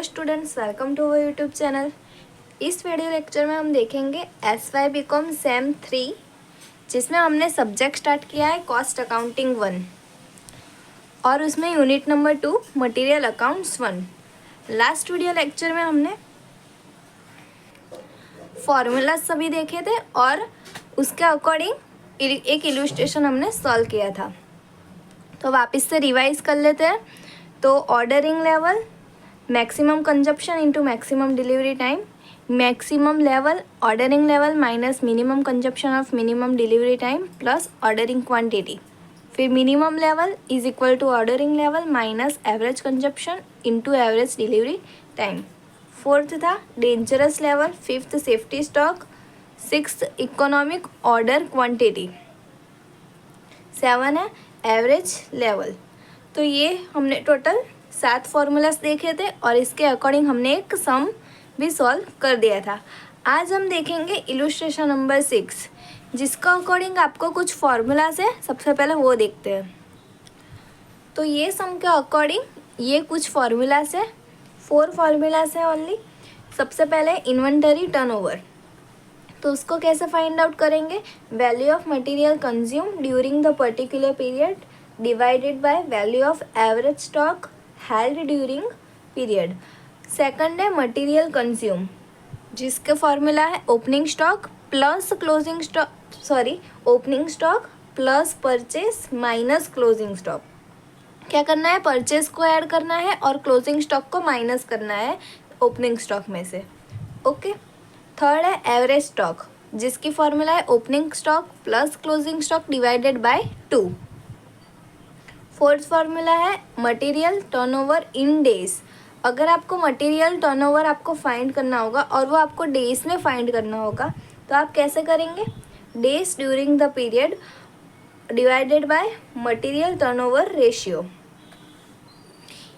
Hello students, welcome to our YouTube channel. इस video lecture में हम देखेंगे SY BCom सेम 3, जिसमें हमने सब्जेक्ट स्टार्ट किया है कॉस्ट अकाउंटिंग 1 और उसमें unit number 2 material accounts 1। Last video lecture में हमने फॉर्मूला सभी देखे थे और उसके अकॉर्डिंग एक इलस्ट्रेशन हमने सॉल्व किया था। तो वापस से रिवाइज कर लेते हैं। तो ordering level, maximum consumption into maximum delivery time, maximum level ordering level minus minimum consumption of minimum delivery time plus ordering quantity, फिर minimum level is equal to ordering level minus average consumption into average delivery time. Fourth था dangerous level, fifth safety stock, sixth economic order quantity, 7 है average level. तो ये हमने total 7 formulas देखे थे और इसके अकॉर्डिंग हमने एक सम भी सॉल्व कर दिया था। आज हम देखेंगे इलस्ट्रेशन नंबर 6, जिसका अकॉर्डिंग आपको कुछ फॉर्मूलाज है। सबसे पहले वो देखते हैं। तो ये सम के अकॉर्डिंग ये कुछ फॉर्मूलाज है, 4 फॉर्मूलाज है ओनली। सबसे पहले इन्वेंटरी टर्नओवर, तो उसको कैसे फाइंड आउट करेंगे? Value of material consume during the particular period divided by value of average stock held during period. Second है मटेरियल कंज्यूम, जिसके फॉर्मूला है opening stock plus closing stock, opening stock plus purchase minus closing stock. क्या करना है? Purchase को add करना है और क्लोजिंग स्टॉक को माइनस करना है ओपनिंग स्टॉक में से। ओके। थर्ड है एवरेज स्टॉक, जिसकी फॉर्मूला है opening stock plus closing stock divided by 2। Fourth formula है मटेरियल टर्नओवर इन डेज। अगर आपको मटेरियल टर्नओवर आपको फाइंड करना होगा और वो आपको डेज में फाइंड करना होगा, तो आप कैसे करेंगे? Days during the period divided by material turnover ratio.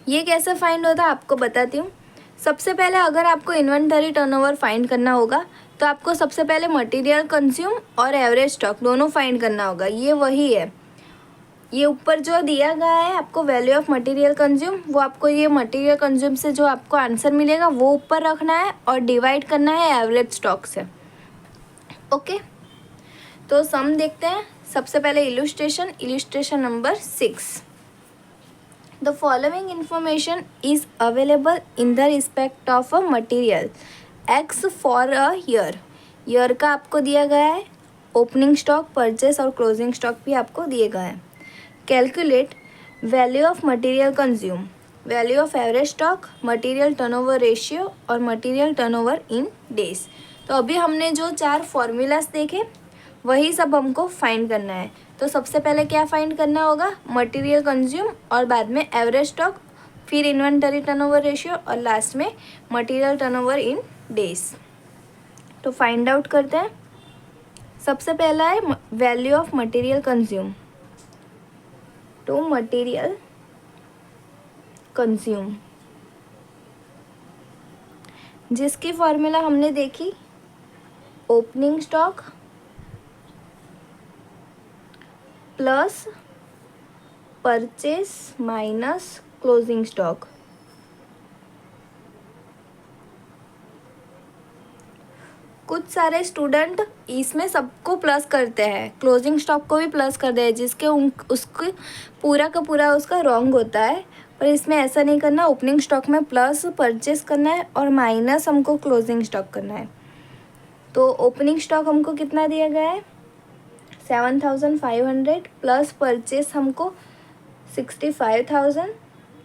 ये कैसे फाइंड होता है आपको बताती हूँ। सबसे पहले अगर आपको इन्वेंटरी टर्नओवर फाइंड करना होगा तो आपको सबसे पहले मटेरियल कंज्यूम और एवरेज स्टॉक दोनों फाइंड करना होगा। ये वही है, ये ऊपर जो दिया गया है आपको वैल्यू ऑफ मटेरियल कंज्यूम, वो आपको ये मटेरियल कंज्यूम से जो आपको आंसर मिलेगा वो ऊपर रखना है और डिवाइड करना है एवरेज स्टॉक से। ओके। तो सम देखते हैं। सबसे पहले illustration number 6। The following information is available in the respect of a material x for a year का आपको दिया गया है। ओपनिंग स्टॉक, परचेस और क्लोजिंग स्टॉक भी आपको दिए गए हैं। Calculate value of material consume, value of average stock, material turnover ratio और मटेरियल टर्नओवर इन डेज। तो अभी हमने जो 4 फॉर्मूलाज देखे वही सब हमको फाइंड करना है। तो सबसे पहले क्या फाइंड करना होगा? मटेरियल कंज्यूम और बाद में एवरेज स्टॉक, फिर इन्वेंटरी टर्नओवर रेशियो और लास्ट में मटेरियल टर्नओवर इन डेज। तो फाइंड आउट करते हैं। सबसे पहला है वैल्यू ऑफ मटेरियल कंज्यूम। तो मटेरियल कंज्यूम, जिसकी फॉर्मूला हमने देखी opening stock plus purchase minus closing stock. कुछ सारे स्टूडेंट इसमें सबको प्लस करते हैं, क्लोजिंग स्टॉक को भी प्लस कर दे, जिसके उसको पूरा का पूरा उसका रॉन्ग होता है। पर इसमें ऐसा नहीं करना। ओपनिंग स्टॉक में प्लस परचेस करना है और माइनस हमको क्लोजिंग स्टॉक करना है। तो ओपनिंग स्टॉक हमको कितना दिया गया है? 7,500 प्लस परचेस हमको 65,000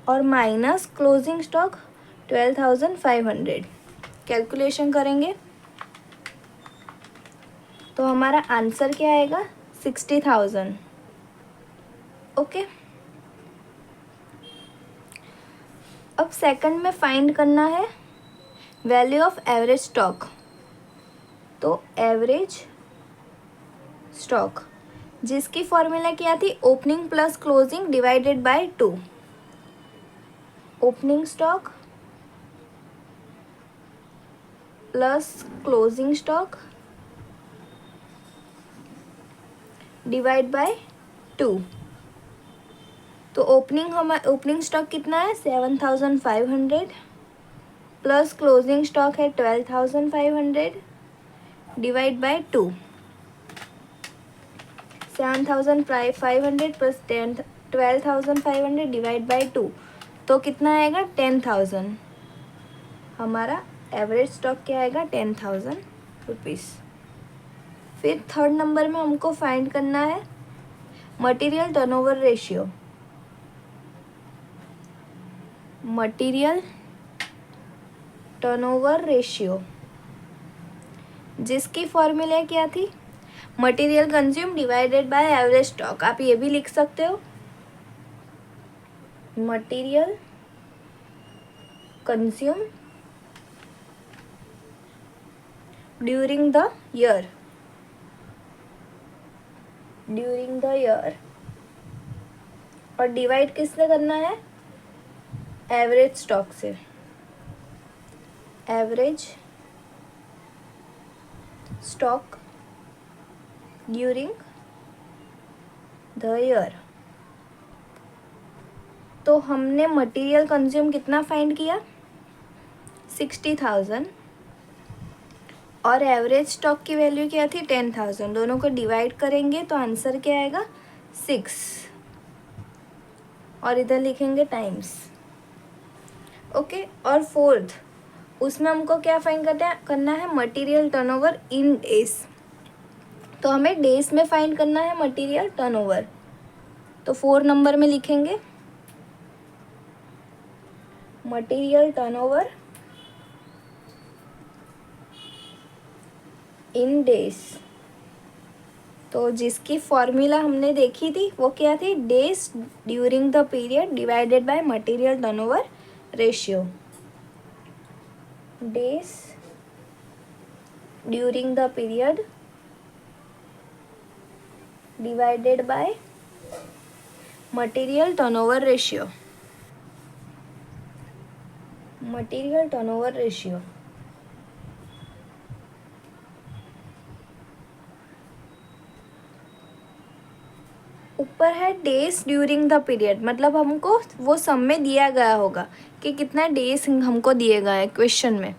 और माइनस क्लोजिंग स्टॉक 12,500। कैलकुलेशन करेंगे तो हमारा आंसर क्या आएगा? 60,000। ओके। अब सेकंड में फाइंड करना है वैल्यू ऑफ एवरेज स्टॉक। तो एवरेज स्टॉक, जिसकी फॉर्मूला क्या थी? Opening plus closing divided by 2। Opening stock plus closing stock divide by 2। तो ओपनिंग स्टॉक कितना है? 7,500 प्लस क्लोजिंग स्टॉक है 12,500 divide by 2, 7,500 plus 12,500 divide by 2, तो कितना आएगा 10,000। हमारा एवरेज स्टॉक क्या आएगा 10,000 रुपीज़। फिर थर्ड नंबर में हमको फाइंड करना है material turnover ratio. Material turnover ratio जिसकी फॉर्मूला क्या थी, material consume divided by average stock. आप ये भी लिख सकते हो, material consume during the year, और डिवाइड किससे करना है, एवरेज स्टॉक से। Average stock during the year. तो हमने मटेरियल कंज्यूम कितना फाइंड किया 60,000 और एवरेज स्टॉक की वैल्यू क्या थी 10,000। दोनों को डिवाइड करेंगे तो आंसर क्या आएगा 6, और इधर लिखेंगे टाइम्स। ओके, और फोर्थ उसमें हमको क्या फाइंड करना है मटेरियल टर्नओवर इन डेज। तो हमें डेज में फाइंड करना है मटेरियल टर्नओवर। तो 4 नंबर में लिखेंगे मटेरियल टर्नओवर इन डेज। तो जिसकी फॉर्मूला हमने देखी थी वो क्या थी, days during the period divided by material turnover ratio. Days during the period divided by material turnover ratio. Material turnover ratio ऊपर है डेज ड्यूरिंग द पीरियड, मतलब हमको वो सम में दिया गया होगा कि कितना डेज हमको दिए गए हैं क्वेश्चन में।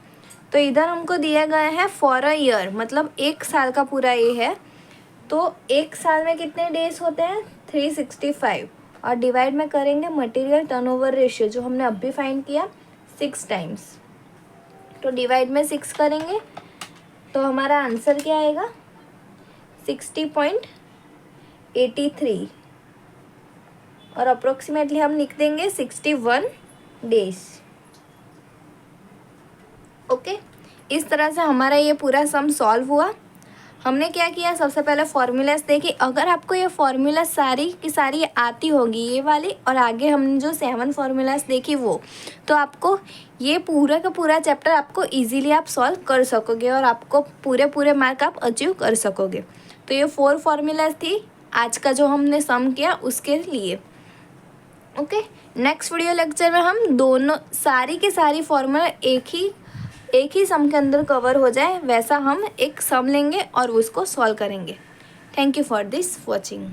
तो इधर हमको दिया गया है फॉर अ ईयर, मतलब एक साल का पूरा ये है। तो एक साल में कितने डेज होते हैं 365, और डिवाइड में करेंगे मटेरियल टर्नओवर रेशियो जो हमने अभी फाइंड किया 6 टाइम्स। तो डिवाइड में 6 करेंगे तो हमारा आंसर क्या आएगा 60.83, और अप्रोक्सीमेटली हम लिख देंगे 61 डेज। ओके, इस तरह से हमारा ये पूरा सम सॉल्व हुआ। हमने क्या किया, सबसे पहले फॉर्मूलाज देखी। अगर आपको ये फॉर्मूला सारी की सारी आती होगी ये वाली, और आगे हमने जो 7 फॉर्मूलाज देखी वो, तो आपको ये पूरा का पूरा चैप्टर आपको इजीली आप सॉल्व कर सकोगे और आपको पूरे मार्क आप अचीव कर सकोगे। तो ये 4 फॉर्मूलाज थी आज का जो हमने सम किया उसके लिए। ओके, नेक्स्ट वीडियो लेक्चर में हम दोनों सारी की सारी फॉर्मूला एक ही सम के अंदर कवर हो जाए वैसा हम एक सम लेंगे और उसको सॉल्व करेंगे। Thank you for this watching.